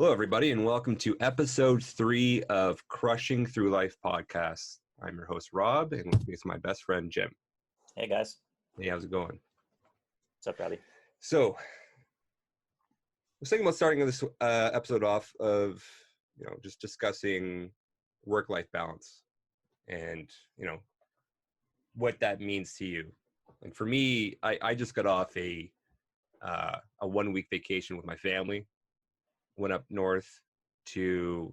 Hello, everybody, and welcome to episode 3 of Crushing Through Life podcast. I'm your host, Rob, and with me is my best friend, Jim. Hey, guys. Hey, how's it going? What's up, Robbie? So, I was thinking about starting this episode off of, just discussing work-life balance and, what that means to you. And for me, I just got off a 1-week vacation with my family. Went up north to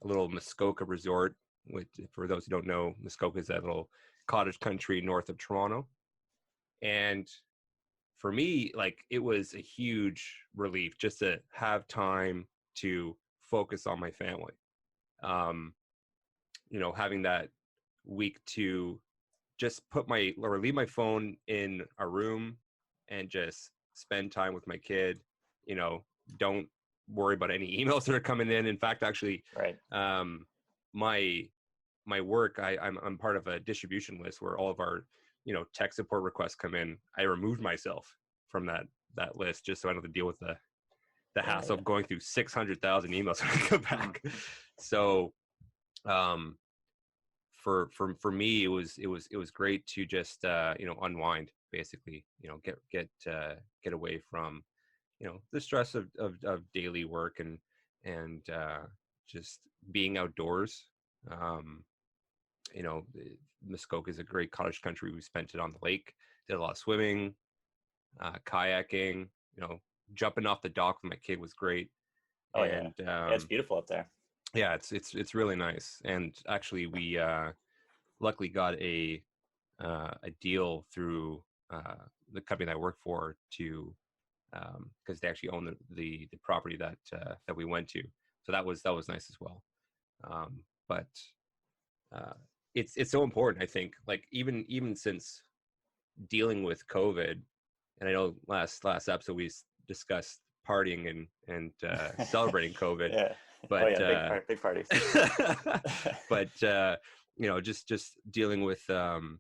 a little Muskoka resort, which, for those who don't know, Muskoka is that little cottage country north of Toronto. And for me, it was a huge relief just to have time to focus on my family. Having that week to just leave my phone in a room and just spend time with my kid. Don't worry about any emails that are coming in. In fact, actually, right. My work, I'm part of a distribution list where all of our, tech support requests come in. I removed myself from that list just so I don't have to deal with the hassle of going through 600,000 emails when I go back. So, for me, it was great to just unwind, basically, get away from the stress of daily work and just being outdoors. Muskoka is a great cottage country. We spent it on the lake, did a lot of swimming, kayaking, jumping off the dock with my kid was great. It's beautiful up there. Yeah, it's really nice. And actually we luckily got a deal through the company that I work for to because they actually own the property that we went to, so that was nice as well. But it's so important, I think, even since dealing with COVID, and I know last episode we discussed partying and celebrating COVID. Yeah. But big parties. But just dealing with the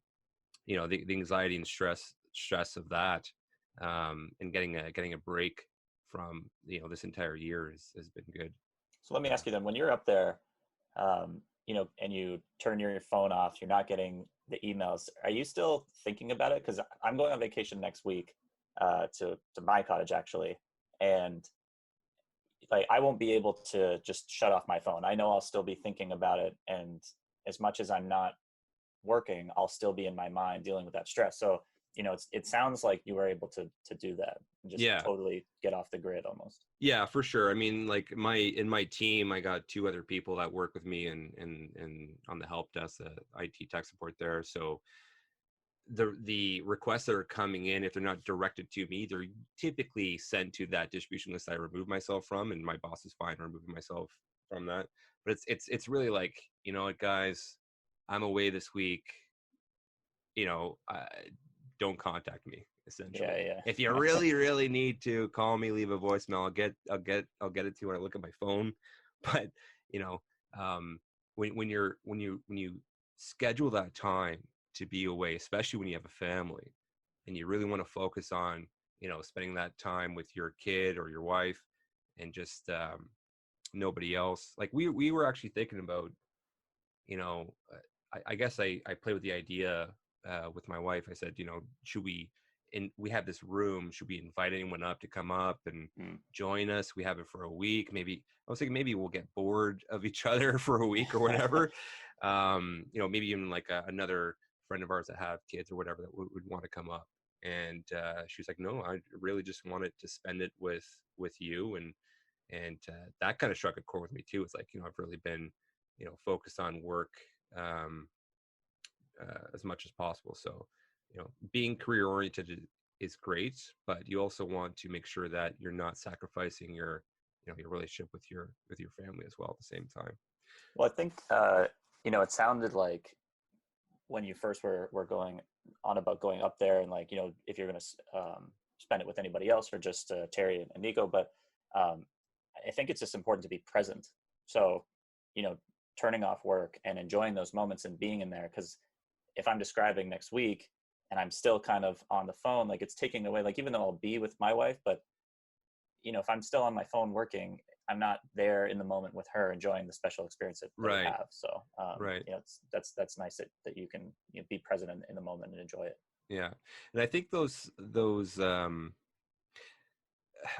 anxiety and stress of that, and getting a break from this entire year has been good. So let me ask you then, when you're up there, and you turn your phone off, you're not getting the emails, are you still thinking about it? Because I'm going on vacation next week to my cottage, actually, and I won't be able to just shut off my phone. I know I'll still be thinking about it, and as much as I'm not working, I'll still be in my mind dealing with that stress. So it sounds like you were able to do that and just totally get off the grid almost. Yeah, for sure. I mean, in my team, I got 2 other people that work with me and on the help desk, the IT tech support there. So the requests that are coming in, if they're not directed to me, they're typically sent to that distribution list I remove myself from, and my boss is fine removing myself from that. But it's really guys, I'm away this week. Don't contact me, essentially. Yeah. If you really, really need to call me, leave a voicemail. I'll get it to you when I look at my phone. But when you schedule that time to be away, especially when you have a family, and you really want to focus on spending that time with your kid or your wife, and just nobody else. We were actually thinking about, I guess I played with the idea with my wife. I said, should we, we have this room, should we invite anyone up to come up and join us? We have it for a week. Maybe I was thinking maybe we'll get bored of each other for a week or whatever. Maybe even another friend of ours that have kids or whatever that would want to come up. And she was like, no, I really just wanted to spend it with you. And that kind of struck a chord with me too. It's I've really been, focused on work as much as possible. So, being career oriented is great, but you also want to make sure that you're not sacrificing your relationship with your family as well at the same time. Well, I think it sounded like when you first were going on about going up there, and if you're going to spend it with anybody else or just Terry and Nico, but I think it's just important to be present. So turning off work and enjoying those moments and being in there, because if I'm describing next week and I'm still kind of on the phone, it's taking away, even though I'll be with my wife, but if I'm still on my phone working, I'm not there in the moment with her enjoying the special experience that we Right. have. So, Right. that's nice that you can be present in the moment and enjoy it. Yeah. And I think those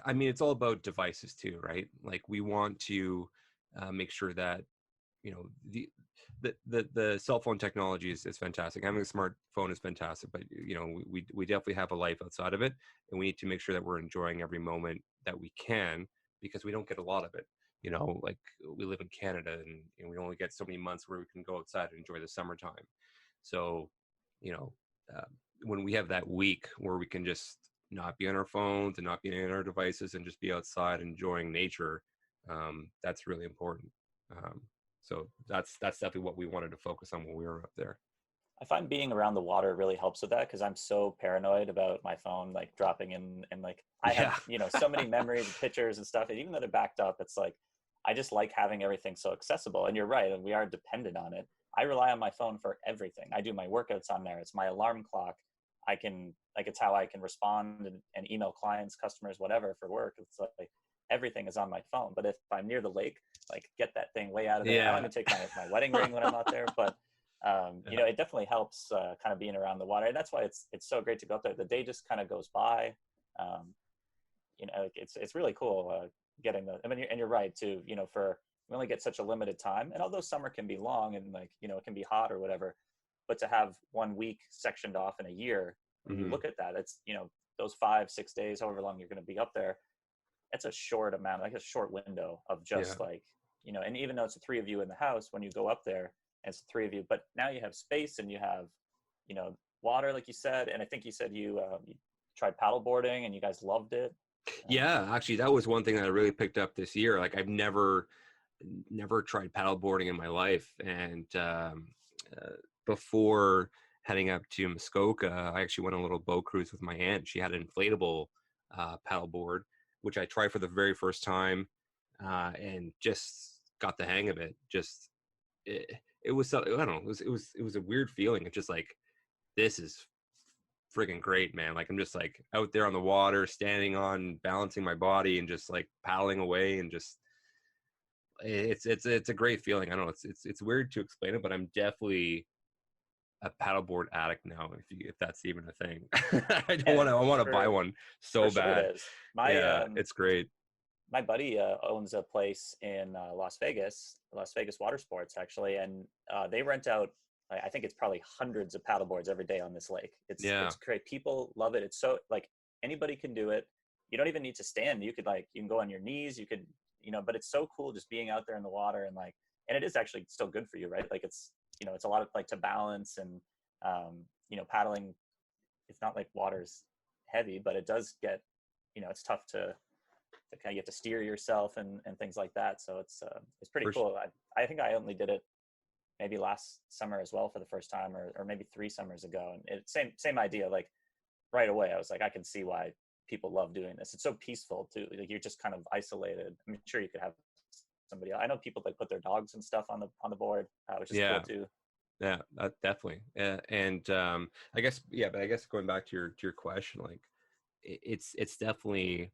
I mean, it's all about devices too, right? Like we want to make sure that, you know, the cell phone technology is fantastic. Having a smartphone is fantastic, but you know, we definitely have a life outside of it, and we need to make sure that we're enjoying every moment that we can, because we don't get a lot of it. You know, like we live in Canada, and we only get so many months where we can go outside and enjoy the summertime. So, you know, uh, when we have that week where we can just not be on our phones and not be in our devices and just be outside enjoying nature, that's really important. Um, so that's definitely what we wanted to focus on when we were up there. I find being around the water really helps with that because I'm so paranoid about my phone like dropping in, and like I have, Yeah. so many memories and pictures and stuff, and even though they're backed up, it's like I just like having everything so accessible. And you're right, and we are dependent on it. I rely on my phone for everything. I do my workouts on there. It's my alarm clock. I can like it's how I can respond and email clients, customers, whatever for work. It's like everything is on my phone. But if I'm near the lake, like get that thing way out of there. I don't Yeah. even take my wedding ring when I'm out there, but it definitely helps kind of being around the water. And that's why it's so great to go up there. The day just kind of goes by. Um, it's really cool getting the. I mean, and you're right too. For we only get such a limited time, and although summer can be long and like it can be hot or whatever, but to have 1 week sectioned off in a year, when you Hmm. look at that, it's those 5-6 days, however long you're going to be up there. It's a short amount, like a short window of Yeah. just like and even though it's the three of you in the house, when you go up there, it's the three of you, but now you have space and you have water, like you said, and I think you said you tried paddle boarding and you guys loved it. Yeah, actually, that was one thing that I really picked up this year. Like I've never tried paddleboarding in my life, and uh, before heading up to Muskoka, I actually went on a little boat cruise with my aunt. She had an inflatable paddleboard, which I tried for the very first time, and just got the hang of it. Just it, it was I don't know. It was a weird feeling. It's just like, this is freaking great, man. Like I'm just like out there on the water, standing on, balancing my body, and just like paddling away, and just it's a great feeling. I don't know. It's weird to explain it, but I'm definitely a paddleboard addict now. If that's even a thing. I don't Yeah, want to. I want to buy for one for so sure it bad. is. My Yeah, it's great. my buddy owns a place in Las Vegas Water Sports actually, and they rent out. I think it's probably hundreds of paddleboards every day on this lake. Yeah, It's great. People love it. It's so like anybody can do it. You don't even need to stand. You can go on your knees. You could but it's so cool just being out there in the water and like, and it is actually still good for you, right? Like it's a lot of like to balance and paddling. It's not like water's heavy, but it does get it's tough to kind of you have to steer yourself and things like that. So it's pretty for sure. cool. I think I only did it maybe last summer as well for the first time, or maybe 3 summers ago. And same idea. Like right away, I was like, I can see why people love doing this. It's so peaceful too. Like you're just kind of isolated. I'm sure you could have somebody else. I know people that put their dogs and stuff on the board, which is cool Yeah, too. yeah, definitely. And I guess, yeah, but I guess going back to your question, like it's definitely,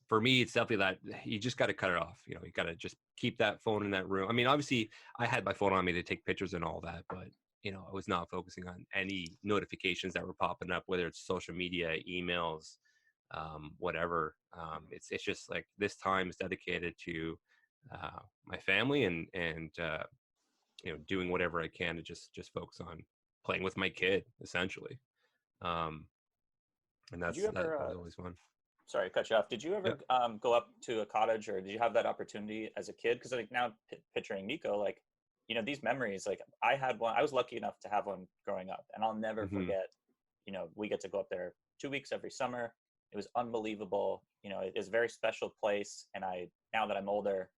for me, it's definitely that you just got to cut it off. You know, you got to just keep that phone in that room. I mean, obviously, I had my phone on me to take pictures and all that, but I was not focusing on any notifications that were popping up, whether it's social media, emails, whatever. It's just like this time is dedicated to my family, and doing whatever I can to just focus on playing with my kid, essentially. Um, and Did you that ever was always fun. sorry, cut you off. Did you Yeah. ever go up to a cottage, or did you have that opportunity as a kid? Because like now picturing Nico, like these memories. Like I had one. I was lucky enough to have one growing up, and I'll never Hmm. forget. We get to go up there 2 weeks every summer. It was unbelievable. It is a very special place, and I now that I'm older,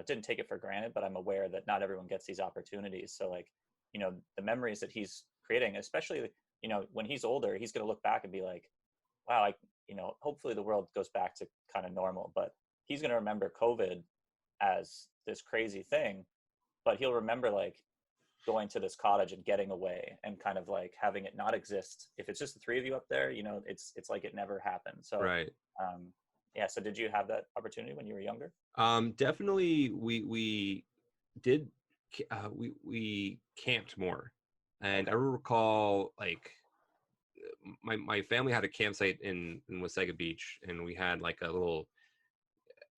didn't take it for granted, but I'm aware that not everyone gets these opportunities. So like, the memories that he's creating, especially when he's older, he's gonna look back and be like, wow, hopefully the world goes back to kind of normal, but he's going to remember COVID as this crazy thing, but he'll remember like going to this cottage and getting away and kind of like having it not exist. If it's just the three of you up there, it's like it never happened. So, Right. um, Yeah. So did you have that opportunity when you were younger? Definitely we did we camped more, and I Okay. recall like my family had a campsite in Wasaga Beach, and we had like a little,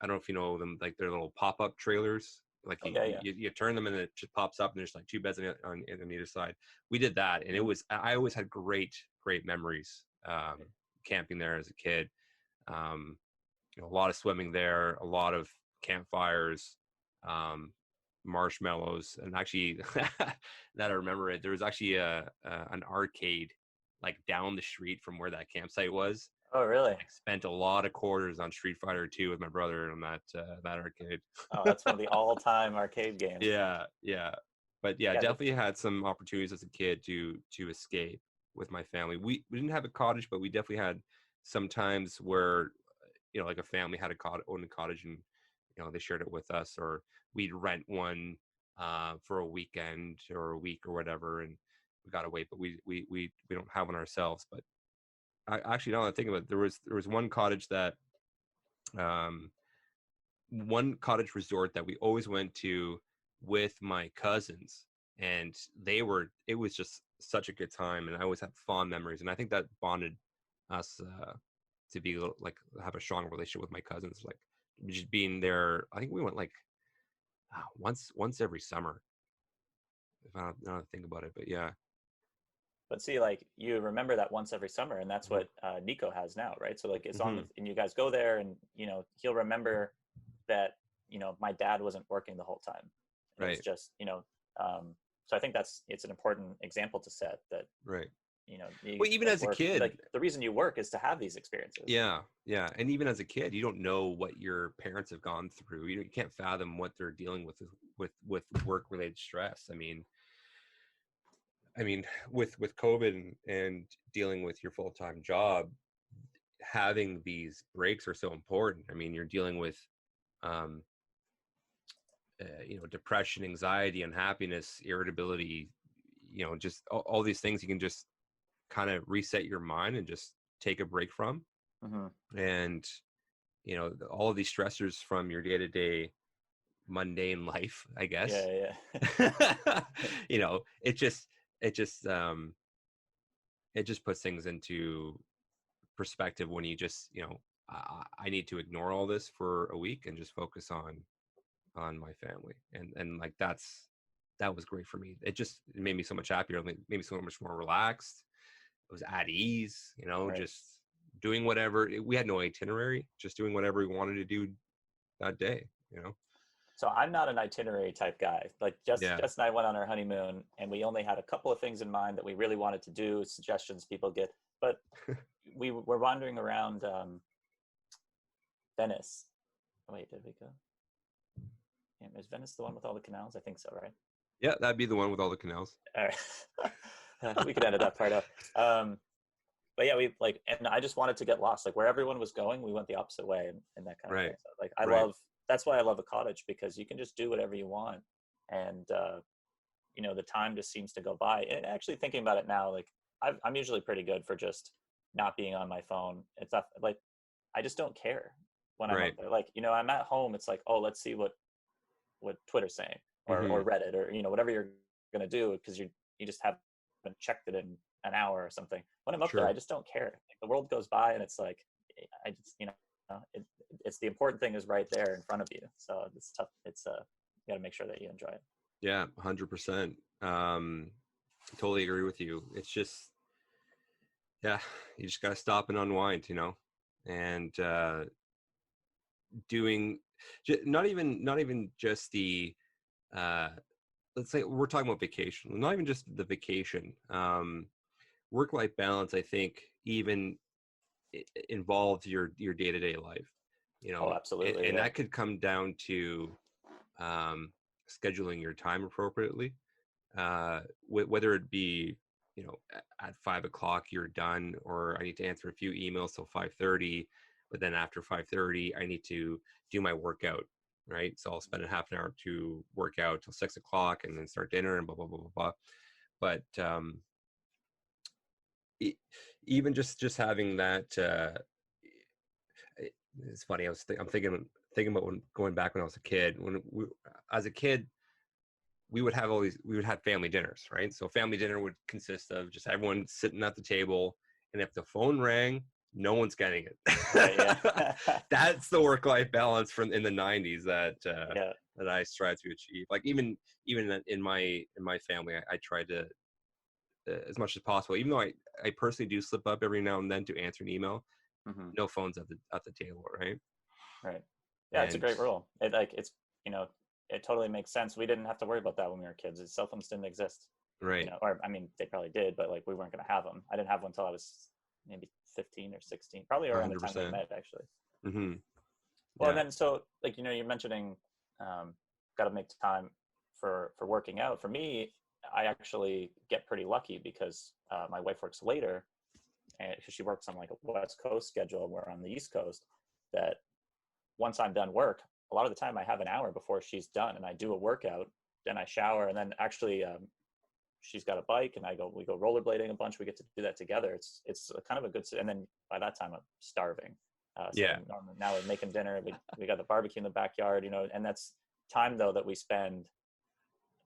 I don't know if you know them, like they're little pop-up trailers. Like Okay. Yeah. you turn them and it just pops up and there's like two beds on either side. We did that, and it Mhm. was, I always had great memories camping there as a kid. Um, a lot of swimming there, a lot of campfires, um, marshmallows, and actually, that I remember it. There was actually an arcade like down the street from where that campsite was. Oh, really? I spent a lot of quarters on Street Fighter 2 with my brother on that arcade. Oh, that's one of the all-time arcade games. Yeah. But yeah, Yeah. definitely had some opportunities as a kid to escape with my family. We didn't have a cottage, but we definitely had some times where, like a family had owned a cottage, and they shared it with us, or we'd rent one for a weekend or a week or whatever, and we got away. But we don't have one ourselves. But I actually, now that I think about it, there was um, one cottage resort that we always went to with my cousins, and it was just such a good time, and I always have fond memories, and I think that bonded us to be like have a strong relationship with my cousins, like just being there. I think we went like once every summer, if I don't, now that I think about it. But yeah. But see, like you remember that once every summer, and that's Hmm. what Nico has now, right? So like it's on, Hmm. and you guys go there, and he'll remember that my dad wasn't working the whole time, and it was Right. just so I think it's an important example to set that Right. you Well, even like as a work, kid. like the reason you work is to have these experiences. Yeah, and even as a kid, you don't know what your parents have gone through. You can't fathom what they're dealing with work-related stress. I mean, with COVID and dealing with your full-time job, having these breaks are so important. I mean, you're dealing with um, depression, anxiety, unhappiness, irritability. Just all these things you can just kind of reset your mind and just take a break from, Hmm. and all of these stressors from your day-to-day mundane life, I guess. Yeah, yeah. you know it just it just it just puts things into perspective when you just I need to ignore all this for a week and just focus on my family, and like that was great for me. It made me so much happier. It made me so much more relaxed. It was at ease, Right. just doing whatever. We had no itinerary, just doing whatever we wanted to do that day. So I'm not an itinerary type guy. Like Yeah. Jess and I went on our honeymoon, and we only had a couple of things in mind that we really wanted to do, suggestions people get. But we were wandering around Venice. Oh, wait, did we go? Yeah, is Venice the one with all the canals? I think so, right? Yeah, that'd be the one with all the canals. All right. We could edit that part out. But yeah, we like, and I just wanted to get lost. Like where everyone was going, we went the opposite way, and that kind of Right. thing. So like, Right. that's why I love a cottage, because you can just do whatever you want, and the time just seems to go by. And actually thinking about it now, like I'm usually pretty good for just not being on my phone. It's not like I just don't care when I'm up Right. there. Like I'm at home. It's like, oh, let's see what Twitter's saying, or Hmm. Reddit, or whatever you're gonna do, because you just haven't checked it in an hour or something. When I'm up there, I Sure. just don't care. Like, the world goes by, and it's like I just it's the important thing is right there in front of you. So it's tough. It's you got to make sure that you enjoy it. Yeah, 100%. Totally agree with you. It's just, yeah, you just gotta stop and unwind, and doing, not even just the, uh, let's say we're talking about vacation, not even just the vacation. Work-life balance, I think, even involves your day-to-day life, Oh, and, absolutely. and Yeah. that could come down to um, scheduling your time appropriately, whether it be at 5 o'clock you're done, or I need to answer a few emails till 5:30, but then after 5:30 I need to do my workout, right? So I'll spend a half an hour to work out till 6 o'clock, and then start dinner and blah blah blah blah blah. But e- even just having that, It's funny. I'm thinking about when going back when I was a kid. As a kid, we would have family dinners, right? So family dinner would consist of just everyone sitting at the table, and if the phone rang, no one's getting Right. it. Yeah. That's the work-life balance from in the '90s Yeah. that I strive to achieve. Like even in my family, I try to as much as possible. Even though I personally do slip up every now and then to answer an email, Hmm. no phones at the table, right? Right. Yeah, it's a And great rule. It's you know it totally makes sense. We didn't have to worry about that when we were kids. Cell phones didn't exist. right, Or I mean, they probably did, but like we weren't going to have them. I didn't have one until I was maybe 15 or 16, probably around the time we 100%. met, actually. Hmm. Well, and Yeah, then so like you're mentioning, got to make time for working out. For me, I actually get pretty lucky because my wife works later, and because she works on like a West Coast schedule, and we're on the East Coast. That once I'm done work, a lot of the time I have an hour before she's done, and I do a workout, then I shower, and then actually she's got a bike, and we go rollerblading a bunch. We get to do that together. It's a kind of a good, and then by that time I'm starving. So yeah, now we're making dinner. We got the barbecue in the backyard, and that's time though that we spend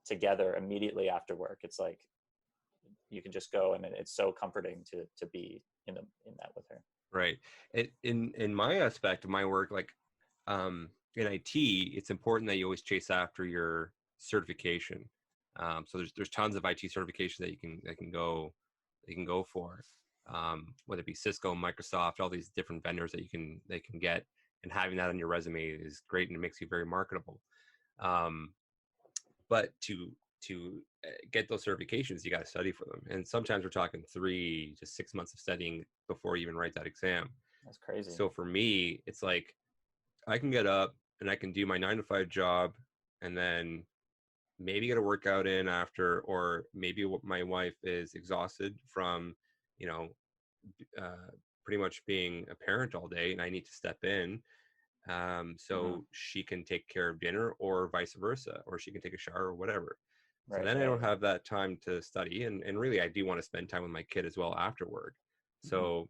together immediately after work. It's like you can just go, and it's so comforting to be in that with her. right. In my aspect of my work, like in IT, it's important that you always chase after your certification. So there's tons of IT certification that you can go for, whether it be Cisco, Microsoft, all these different vendors that they can get, and having that on your resume is great and it makes you very marketable. Um, but get those certifications, you got to study for them, and sometimes we're talking 3 to 6 months of studying before you even write that exam. That's crazy. So for me, it's like I can get up and I can do my 9 to 5 job, and then maybe get a workout in after, or maybe my wife is exhausted from, you know, pretty much being a parent all day, and I need to step in, Hmm. so she can take care of dinner, or vice versa, or she can take a shower or whatever. So Right. then I Yeah. don't have that time to study, and really I do want to spend time with my kid as well after work. Hmm. So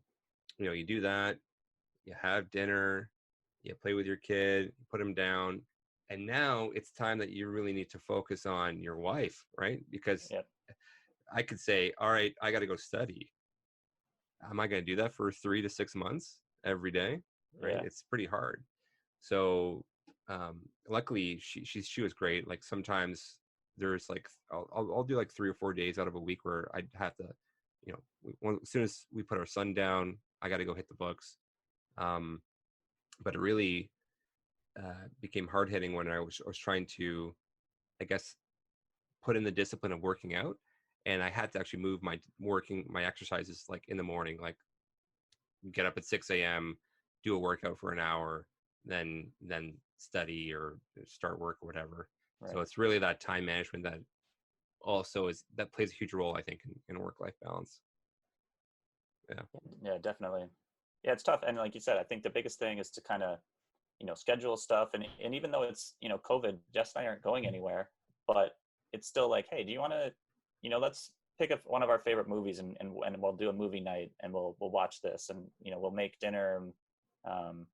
you do that, you have dinner, you play with your kid, you put him down, and now it's time that you really need to focus on your wife, right? Because Yep. I could say, all right, I got to go study. Am I going to do that for 3 to 6 months every day? Right? Yeah. It's pretty hard. So luckily, she was great. Like sometimes there's like I'll do like 3 or 4 days out of a week where I'd have to, as soon as we put our son down, I got to go hit the books. Um, but it really became hard hitting when I was trying to, I guess, put in the discipline of working out, and I had to actually move my exercises like in the morning, like get up at 6 a.m., do a workout for an hour, then study or start work or whatever. So Right. it's really that time management that plays a huge role, I think, in work life balance. Yeah. Yeah. Definitely. Yeah. It's tough, and like you said, I think the biggest thing is to kind of schedule stuff, and even though it's COVID, Jess and I aren't going anywhere, but it's still like, hey, do you want to let's pick up one of our favorite movies, and we'll do a movie night, and we'll watch this, and we'll make dinner, and um,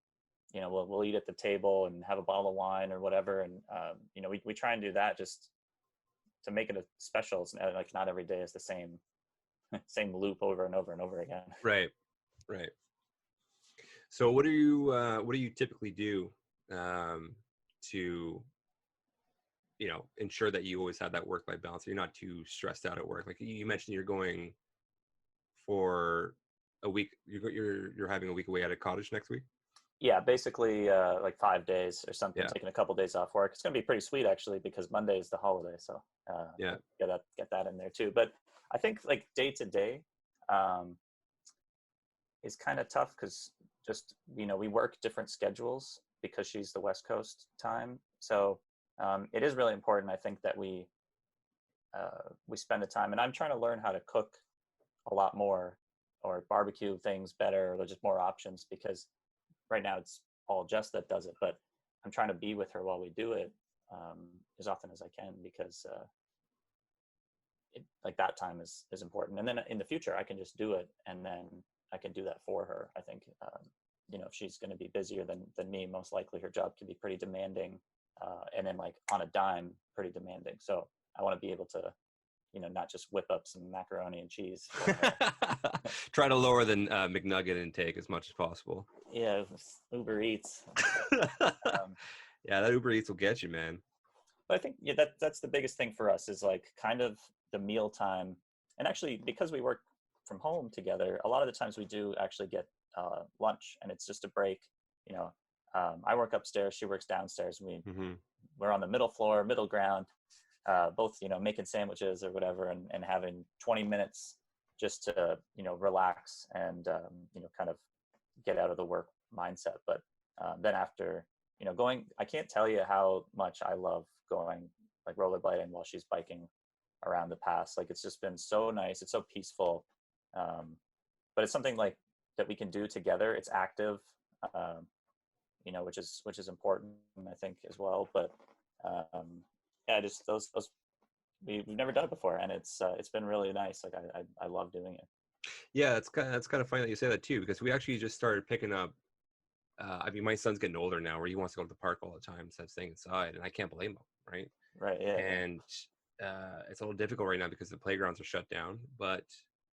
we'll eat at the table and have a bottle of wine or whatever, and we try and do that just to make it a special. It's like not every day is the same same loop over and over and over again. Right. Right. So what do you typically do um, to ensure that you always have that work life balance? You're not too stressed out at work. Like you mentioned, you're going for a week. You're having a week away at a cottage next week. Yeah, basically like 5 days or something, Yeah. taking a couple days off work. It's going to be pretty sweet actually because Monday is the holiday, so Yeah. we'll get that in there too. But I think like day to day um, is kind of tough because just we work different schedules because she's the West Coast time, so it is really important. I think that we spend the time, and I'm trying to learn how to cook a lot more or barbecue things better or just more options because right now it's all Jess that does it, but I'm trying to be with her while we do it as often as I can because like that time is important. And then in the future, I can just do it, and then I can do that for her. I think if she's going to be busier than me, most likely her job can be pretty demanding, and then like on a dime, pretty demanding. So I want to be able to, not just whip up some macaroni and cheese. Try to lower the McNugget intake as much as possible. Yeah, Uber Eats. Yeah, that Uber Eats will get you, man. But I think that's the biggest thing for us is like kind of the meal time. And actually, because we work from home together, a lot of the times we do actually get lunch, and it's just a break. I work upstairs, she works downstairs. We're on the middle floor, middle ground, both making sandwiches or whatever, and having 20 minutes just to relax and kind of get out of the work mindset. But then after going, I can't tell you how much I love going like rollerblading while she's biking around the pass. Like, it's just been so nice. It's so peaceful. But it's something like that we can do together. It's active, which is important, I think, as well. But yeah, just those we've never done it before, and it's been really nice. Like, I love doing it. Yeah, that's kind of funny that you say that too, because we actually just started picking up. I mean, my son's getting older now, where he wants to go to the park all the time instead of staying inside, and I can't blame him, right? Right. Yeah. And it's a little difficult right now because the playgrounds are shut down. But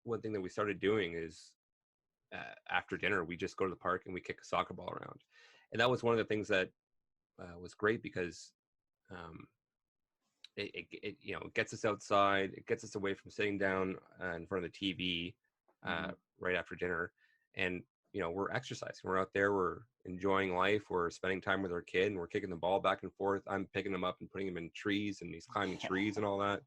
one thing that we started doing is after dinner, we just go to the park and we kick a soccer ball around, and that was one of the things that was great because it gets us outside, it gets us away from sitting down in front of the TV right after dinner, and we're exercising, we're out there, we're enjoying life, we're spending time with our kid, and we're kicking the ball back and forth. I'm picking him up and putting him in trees, and he's climbing trees and all that.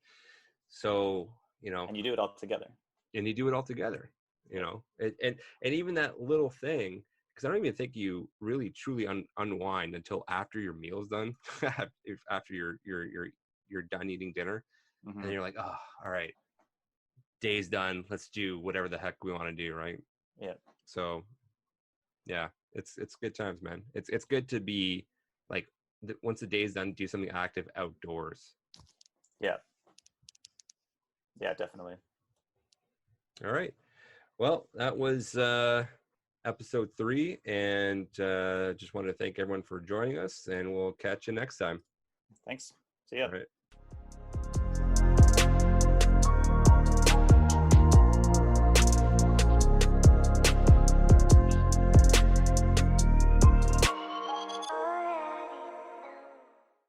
So and you do it all together. And you do it all together, and even that little thing, because I don't even think you really truly unwind until after your meal's done. After you're done eating dinner, and you're like, oh, all right, day's done, let's do whatever the heck we want to do, right? Yeah. So yeah, it's good times, man. It's good to be like, once the day's done, do something active outdoors. Yeah definitely. All right, well, that was episode 3, and just wanted to thank everyone for joining us, and we'll catch you next time. Thanks. See ya. All right.